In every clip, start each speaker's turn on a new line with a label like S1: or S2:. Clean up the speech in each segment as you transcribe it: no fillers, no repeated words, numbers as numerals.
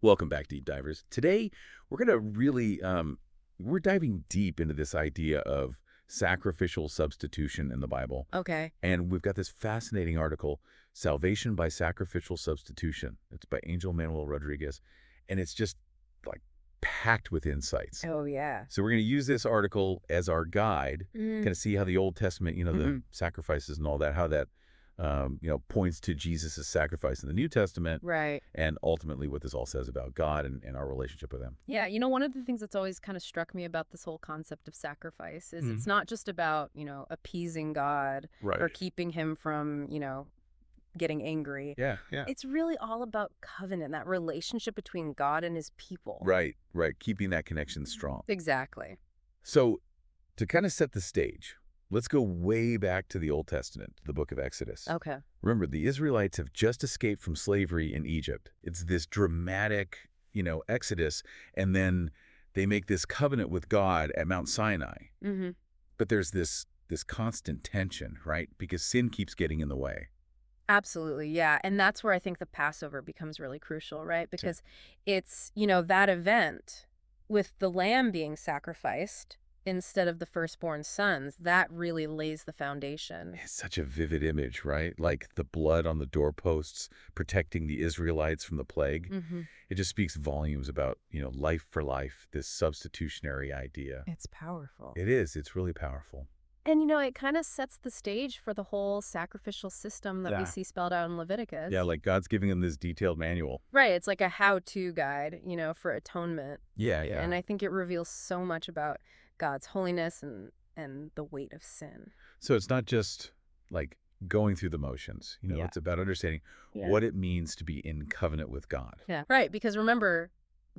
S1: Welcome back, Deep Divers. Today, we're going to really, we're diving deep into this idea of sacrificial substitution in the Bible.
S2: Okay.
S1: And we've got this fascinating article, Salvation by Sacrificial Substitution. It's by Angel Manuel Rodriguez. And it's just like packed with insights.
S2: Oh, yeah.
S1: So we're going to use this article as our guide,
S2: Mm.
S1: kind of see how the Old Testament, the
S2: Mhm.
S1: sacrifices and all that, how that, points to Jesus' sacrifice in the New Testament,
S2: Right.
S1: and ultimately what this all says about God and our relationship with him.
S2: Yeah, one of the things that's always kind of struck me about this whole concept of sacrifice is it's not just about, appeasing God
S1: Right.
S2: or keeping him from, getting angry.
S1: Yeah, yeah.
S2: It's really all about covenant, that relationship between God and his people.
S1: Right, right. Keeping that connection strong.
S2: Exactly.
S1: So to kind of set the stage, let's go way back to the Old Testament, the book of Exodus.
S2: Okay.
S1: Remember, the Israelites have just escaped from slavery in Egypt. It's this dramatic, exodus, and then they make this covenant with God at Mount Sinai.
S2: Mm-hmm.
S1: But there's this constant tension, right? Because sin keeps getting in the way.
S2: Absolutely, yeah. And that's where I think the Passover becomes really crucial, right? Because it's, that event with the lamb being sacrificed instead of the firstborn sons, that really lays the foundation.
S1: It's such a vivid image, right? Like the blood on the doorposts protecting the Israelites from the plague.
S2: Mm-hmm.
S1: It just speaks volumes about, life for life, this substitutionary idea.
S2: It's powerful.
S1: It is. It's really powerful.
S2: And, it kind of sets the stage for the whole sacrificial system that we see spelled out in Leviticus.
S1: Yeah, like God's giving them this detailed manual.
S2: Right. It's like a how-to guide, for atonement.
S1: Yeah, yeah.
S2: And I think it reveals so much about God's holiness and the weight of sin.
S1: So it's not just like going through the motions.
S2: Yeah.
S1: It's about understanding
S2: Yeah.
S1: what it means to be in covenant with God.
S2: Yeah. Right. Because remember,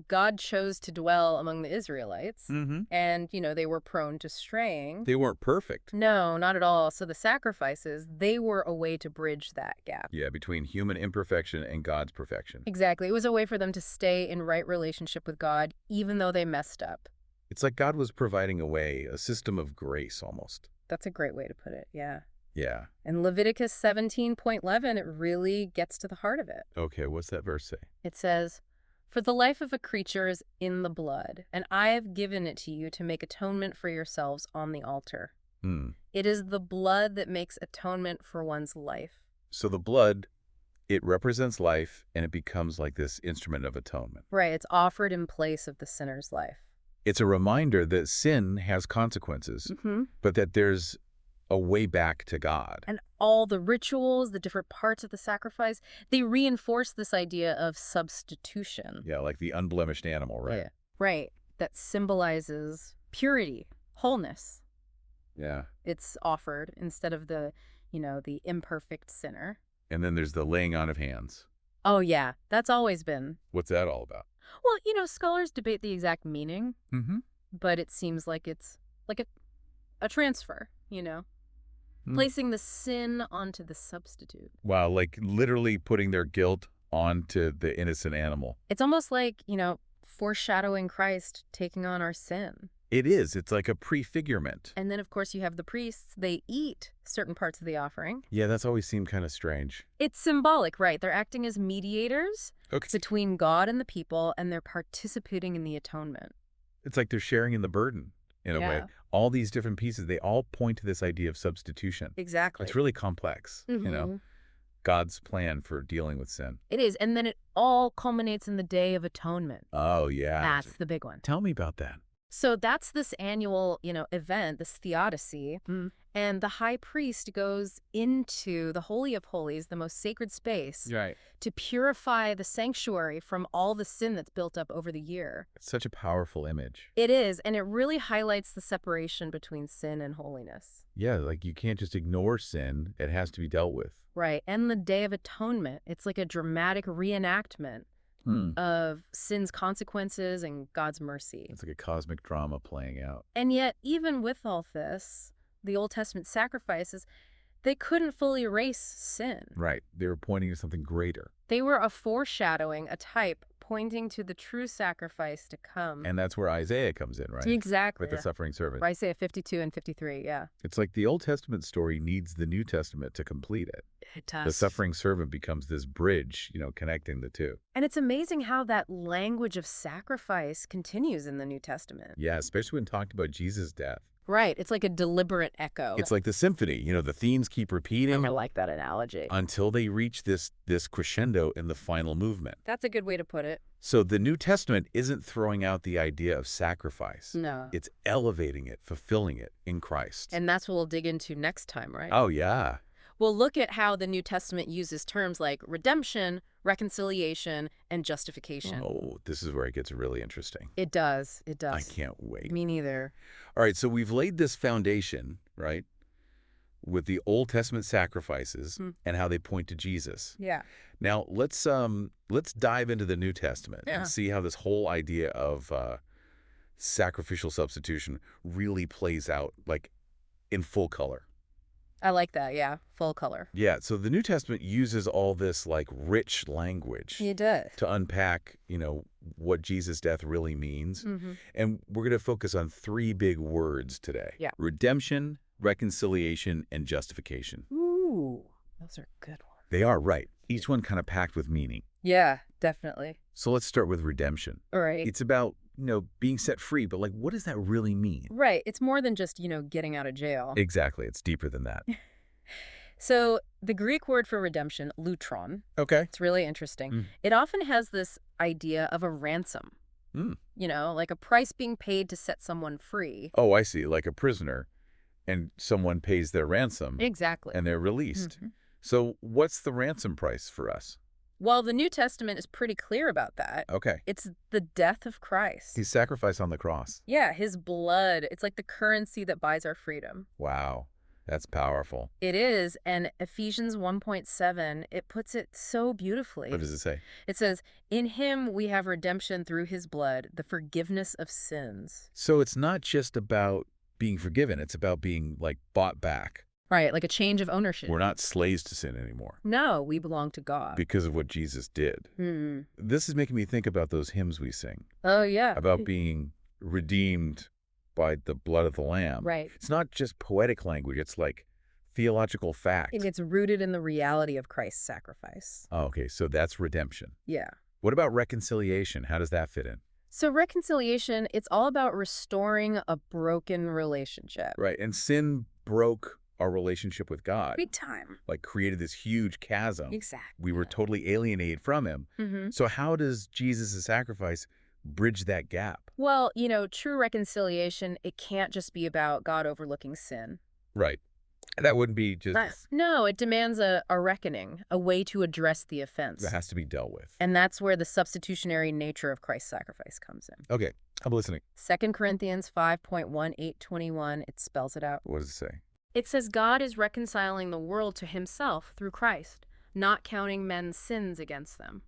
S2: God chose to dwell among the Israelites,
S1: Mm-hmm.
S2: and, they were prone to straying.
S1: They weren't perfect.
S2: No, not at all. So the sacrifices, they were a way to bridge that gap.
S1: Yeah, between human imperfection and God's perfection.
S2: Exactly. It was a way for them to stay in right relationship with God, even though they messed up.
S1: It's like God was providing a way, a system of grace almost.
S2: That's a great way to put it, yeah.
S1: Yeah.
S2: And Leviticus 17:11, it really gets to the heart of it.
S1: Okay, what's that verse say?
S2: It says, "For the life of a creature is in the blood, and I have given it to you to make atonement for yourselves on the altar." It is the blood that makes atonement for one's life.
S1: So the blood, it represents life, and it becomes like this instrument of atonement.
S2: Right, it's offered in place of the sinner's life.
S1: It's a reminder that sin has consequences, but that there's a way back to God.
S2: And all the rituals, the different parts of the sacrifice, they reinforce this idea of substitution.
S1: Yeah, like the unblemished animal, right?
S2: Yeah. Right, that symbolizes purity, wholeness.
S1: Yeah.
S2: It's offered instead of the imperfect sinner.
S1: And then there's the laying on of hands.
S2: Oh, yeah, that's always been.
S1: What's that all about?
S2: Well, scholars debate the exact meaning,
S1: Mm-hmm.
S2: but it seems like it's like a transfer, placing the sin onto the substitute.
S1: Wow, like literally putting their guilt onto the innocent animal.
S2: It's almost like, foreshadowing Christ taking on our sin.
S1: It is. It's like a prefigurement.
S2: And then, of course, you have the priests. They eat certain parts of the offering.
S1: Yeah, that's always seemed kind of strange.
S2: It's symbolic, right? They're acting as mediators between God and the people, and they're participating in the atonement.
S1: It's like they're sharing in the burden, in a way. All these different pieces, they all point to this idea of substitution.
S2: Exactly.
S1: It's really complex, God's plan for dealing with sin.
S2: It is. And then it all culminates in the Day of Atonement.
S1: Oh, yeah.
S2: That's the big one.
S1: Tell me about that.
S2: So that's this annual, event, this theodicy, and the high priest goes into the Holy of Holies, the most sacred space,
S1: Right.
S2: to purify the sanctuary from all the sin that's built up over the year.
S1: It's such a powerful image.
S2: It is, and it really highlights the separation between sin and holiness.
S1: Yeah, like you can't just ignore sin. It has to be dealt with.
S2: Right, and the Day of Atonement, it's like a dramatic reenactment of sin's consequences and God's mercy.
S1: It's like a cosmic drama playing out.
S2: And yet, even with all this, the Old Testament sacrifices, they couldn't fully erase sin.
S1: Right. They were pointing to something greater.
S2: They were a foreshadowing, a type, pointing to the true sacrifice to come.
S1: And that's where Isaiah comes in, right?
S2: Exactly.
S1: With the suffering servant.
S2: Or Isaiah 52 and 53, yeah.
S1: It's like the Old Testament story needs the New Testament to complete it.
S2: It does.
S1: The suffering servant becomes this bridge, connecting the two.
S2: And it's amazing how that language of sacrifice continues in the New Testament.
S1: Yeah, especially when talked about Jesus' death.
S2: Right. It's like a deliberate echo.
S1: It's like the symphony. The themes keep repeating.
S2: I like that analogy.
S1: Until they reach this crescendo in the final movement.
S2: That's a good way to put it.
S1: So the New Testament isn't throwing out the idea of sacrifice.
S2: No.
S1: It's elevating it, fulfilling it in Christ.
S2: And that's what we'll dig into next time, right?
S1: Oh, yeah.
S2: We'll look at how the New Testament uses terms like redemption, reconciliation, and justification.
S1: Oh, this is where it gets really interesting.
S2: It does. It does.
S1: I can't wait.
S2: Me neither.
S1: All right, so we've laid this foundation, right, with the Old Testament sacrifices and how they point to Jesus.
S2: Yeah.
S1: Now, let's dive into the New Testament and see how this whole idea of sacrificial substitution really plays out, like, in full color.
S2: I like that, yeah. Full color.
S1: Yeah, so the New Testament uses all this, like, rich language
S2: It does.
S1: to unpack, what Jesus' death really means.
S2: Mm-hmm.
S1: And we're going to focus on 3 big words today.
S2: Yeah.
S1: Redemption, reconciliation, and justification.
S2: Ooh, those are good ones.
S1: They are, right. Each one kind of packed with meaning.
S2: Yeah, definitely.
S1: So let's start with redemption.
S2: All right.
S1: It's about, being set free, but, like, what does that really mean?
S2: Right. It's more than just, getting out of jail.
S1: Exactly. It's deeper than that.
S2: So the Greek word for redemption, lutron,
S1: Okay.
S2: it's really interesting. It often has this idea of a ransom.
S1: Mm.
S2: Like a price being paid to set someone free.
S1: Oh, I see. Like a prisoner, and someone pays their ransom.
S2: Exactly.
S1: And they're released. So what's the ransom price for us?
S2: Well, the New Testament is pretty clear about that.
S1: Okay.
S2: It's the death of Christ.
S1: He's sacrificed on the cross.
S2: Yeah, his blood. It's like the currency that buys our freedom.
S1: Wow. That's powerful.
S2: It is, and Ephesians 1:7, it puts it so beautifully.
S1: What does it say?
S2: It says, "In him we have redemption through his blood, the forgiveness of sins."
S1: So it's not just about being forgiven. It's about being, like, bought back.
S2: Right, like a change of ownership.
S1: We're not slaves to sin anymore
S2: No, we belong to God.
S1: because of what Jesus did. This is making me think about those hymns we sing,
S2: Oh, yeah.
S1: about being redeemed by the blood of the Lamb.
S2: Right.
S1: It's not just poetic language. It's like theological fact.
S2: And it's rooted in the reality of Christ's sacrifice.
S1: Oh, okay, so that's redemption.
S2: Yeah.
S1: What about reconciliation? How does that fit in?
S2: So reconciliation, it's all about restoring a broken relationship.
S1: Right, and sin broke our relationship with God.
S2: Big time.
S1: Like, created this huge chasm.
S2: Exactly.
S1: We were totally alienated from him. So how does Jesus' sacrifice bridge that gap?
S2: Well, true reconciliation, it can't just be about God overlooking sin.
S1: Right. That wouldn't be just...
S2: No, it demands a reckoning, a way to address the offense.
S1: That has to be dealt with.
S2: And that's where the substitutionary nature of Christ's sacrifice comes in.
S1: Okay, I'm listening.
S2: 2 Corinthians 5:18-21, it spells it out.
S1: What does it say?
S2: It says God is reconciling the world to himself through Christ, not counting men's sins against them.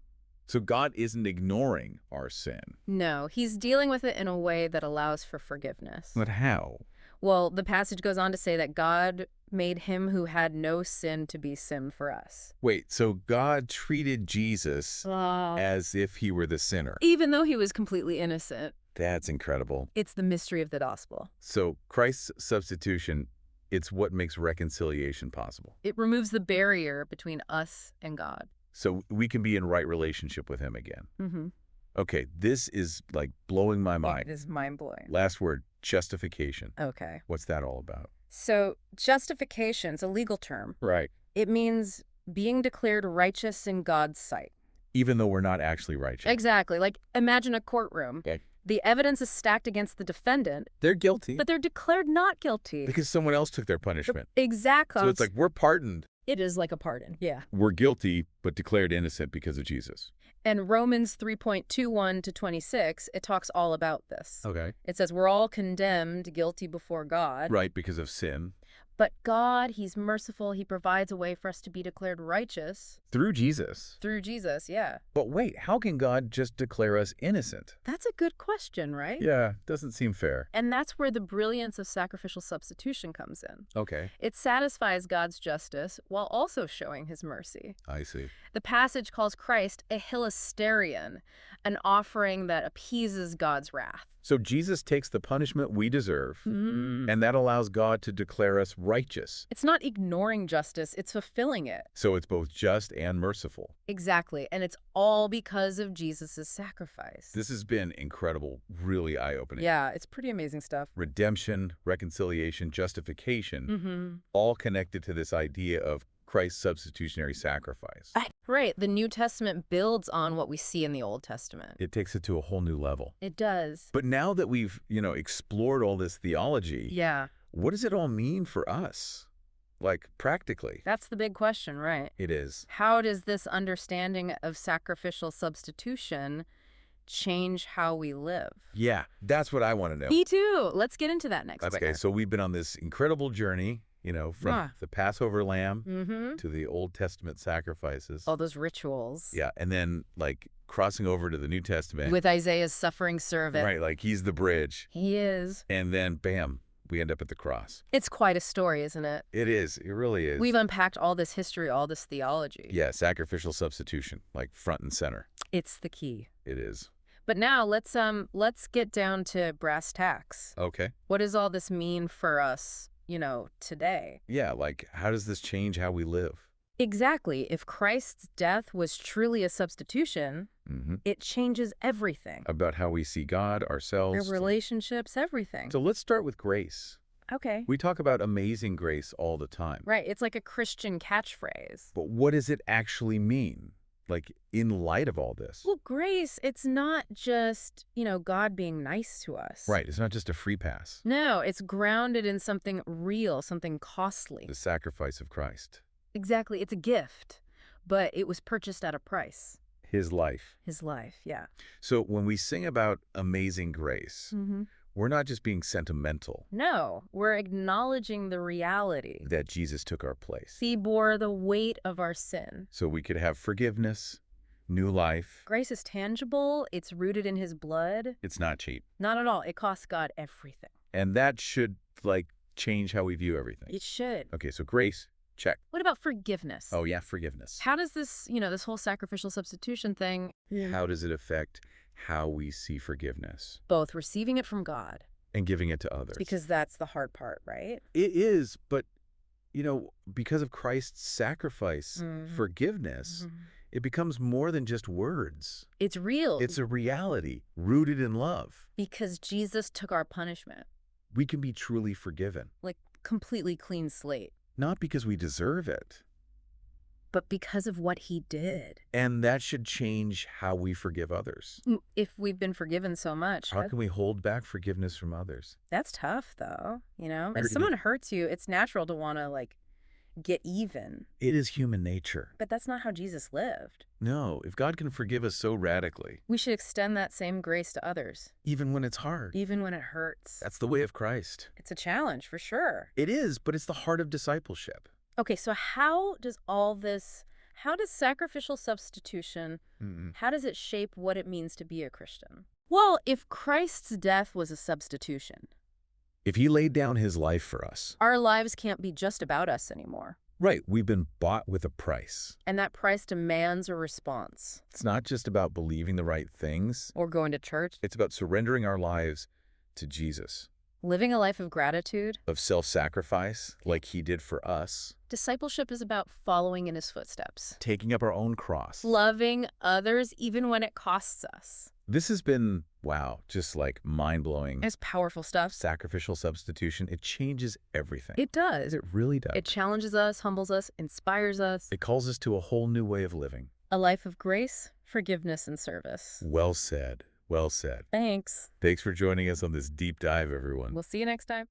S1: So God isn't ignoring our sin.
S2: No, he's dealing with it in a way that allows for forgiveness.
S1: But how?
S2: Well, the passage goes on to say that God made him who had no sin to be sin for us.
S1: Wait, so God treated Jesus as if he were the sinner.
S2: Even though he was completely innocent.
S1: That's incredible.
S2: It's the mystery of the gospel.
S1: So Christ's substitution, it's what makes reconciliation possible.
S2: It removes the barrier between us and God.
S1: So we can be in right relationship with him again. Okay, this is, like, blowing my mind.
S2: It is mind-blowing.
S1: Last word, justification.
S2: Okay.
S1: What's that all about?
S2: So justification is a legal term.
S1: Right.
S2: It means being declared righteous in God's sight.
S1: Even though we're not actually righteous.
S2: Exactly. Like, imagine a courtroom.
S1: Okay.
S2: The evidence is stacked against the defendant.
S1: They're guilty.
S2: But they're declared not guilty.
S1: Because someone else took their punishment.
S2: Exactly.
S1: So it's like, we're pardoned.
S2: It is like a pardon. Yeah.
S1: We're guilty, but declared innocent because of Jesus.
S2: And Romans 3:21-26, it talks all about this.
S1: Okay.
S2: It says we're all condemned, guilty before God.
S1: Right, because of sin.
S2: But God, he's merciful. He provides a way for us to be declared righteous.
S1: Through Jesus.
S2: Through Jesus, yeah.
S1: But wait, how can God just declare us innocent?
S2: That's a good question, right?
S1: Yeah, doesn't seem fair.
S2: And that's where the brilliance of sacrificial substitution comes in.
S1: Okay.
S2: It satisfies God's justice while also showing his mercy.
S1: I see.
S2: The passage calls Christ a hilasterion, an offering that appeases God's wrath.
S1: So Jesus takes the punishment we deserve, and that allows God to declare us righteous.
S2: It's not ignoring justice, it's fulfilling it.
S1: So it's both just and merciful.
S2: Exactly, and it's all because of Jesus' sacrifice.
S1: This has been incredible, really eye-opening.
S2: Yeah, it's pretty amazing stuff.
S1: Redemption, reconciliation, justification, all connected to this idea of Christ's substitutionary sacrifice.
S2: Right, the New Testament builds on what we see in the Old Testament.
S1: It takes it to a whole new level.
S2: It does.
S1: But now that we've, explored all this theology,
S2: Yeah.
S1: what does it all mean for us? Like, practically?
S2: That's the big question, right?
S1: It is.
S2: How does this understanding of sacrificial substitution change how we live?
S1: Yeah, that's what I want to know.
S2: Me too. Let's get into that next.
S1: Okay, so we've been on this incredible journey, from the Passover lamb to the Old Testament sacrifices.
S2: All those rituals.
S1: Yeah, and then, crossing over to the New Testament.
S2: With Isaiah's suffering servant.
S1: Right, like he's the bridge.
S2: He is.
S1: And then, bam, we end up at the cross.
S2: It's quite a story, isn't it?
S1: It is. It really is.
S2: We've unpacked all this history, all this theology.
S1: Yeah, sacrificial substitution, front and center.
S2: It's the key.
S1: It is.
S2: But now let's get down to brass tacks.
S1: Okay.
S2: What does all this mean for us, today?
S1: Yeah, how does this change how we live?
S2: Exactly. If Christ's death was truly a substitution, it changes everything.
S1: About how we see God, ourselves.
S2: Our relationships, everything.
S1: So let's start with grace.
S2: Okay.
S1: We talk about amazing grace all the time.
S2: Right. It's like a Christian catchphrase.
S1: But what does it actually mean? In light of all this?
S2: Well, grace, it's not just, God being nice to us.
S1: Right. It's not just a free pass.
S2: No, it's grounded in something real, something costly.
S1: The sacrifice of Christ.
S2: Exactly. It's a gift, but it was purchased at a price.
S1: His life.
S2: His life, yeah.
S1: So when we sing about amazing grace, we're not just being sentimental.
S2: No, we're acknowledging the reality.
S1: That Jesus took our place.
S2: He bore the weight of our sin.
S1: So we could have forgiveness, new life.
S2: Grace is tangible. It's rooted in his blood.
S1: It's not cheap.
S2: Not at all. It costs God everything.
S1: And that should, change how we view everything.
S2: It should.
S1: Okay, so grace, check.
S2: What about forgiveness?
S1: Oh, yeah, forgiveness.
S2: How does this, this whole sacrificial substitution thing...
S1: How does it affect how we see forgiveness?
S2: Both receiving it from God.
S1: And giving it to others.
S2: Because that's the hard part, right?
S1: It is, but, because of Christ's sacrifice, forgiveness, it becomes more than just words.
S2: It's real.
S1: It's a reality rooted in love.
S2: Because Jesus took our punishment.
S1: We can be truly forgiven.
S2: Completely clean slate.
S1: Not because we deserve it.
S2: But because of what he did.
S1: And that should change how we forgive others.
S2: If we've been forgiven so much.
S1: How can we hold back forgiveness from others?
S2: That's tough, though. If someone hurts you, it's natural to want to, get even.
S1: It is human nature.
S2: But that's not how Jesus lived.
S1: No, if God can forgive us so radically.
S2: We should extend that same grace to others.
S1: Even when it's hard.
S2: Even when it hurts.
S1: That's the way of Christ.
S2: It's a challenge, for sure.
S1: It is, but it's the heart of discipleship.
S2: Okay, so how does sacrificial substitution, how does it shape what it means to be a Christian? Well, if Christ's death was a substitution.
S1: If he laid down his life for us.
S2: Our lives can't be just about us anymore.
S1: Right, we've been bought with a price.
S2: And that price demands a response.
S1: It's not just about believing the right things.
S2: Or going to church.
S1: It's about surrendering our lives to Jesus.
S2: Living a life of gratitude.
S1: Of self-sacrifice, like he did for us.
S2: Discipleship is about following in his footsteps.
S1: Taking up our own cross.
S2: Loving others even when it costs us.
S1: This has been, wow, just mind-blowing.
S2: It's powerful stuff.
S1: Sacrificial substitution. It changes everything.
S2: It does.
S1: It really does.
S2: It challenges us, humbles us, inspires us.
S1: It calls us to a whole new way of living.
S2: A life of grace, forgiveness, and service.
S1: Well said. Well said.
S2: Thanks.
S1: Thanks for joining us on this deep dive, everyone.
S2: We'll see you next time.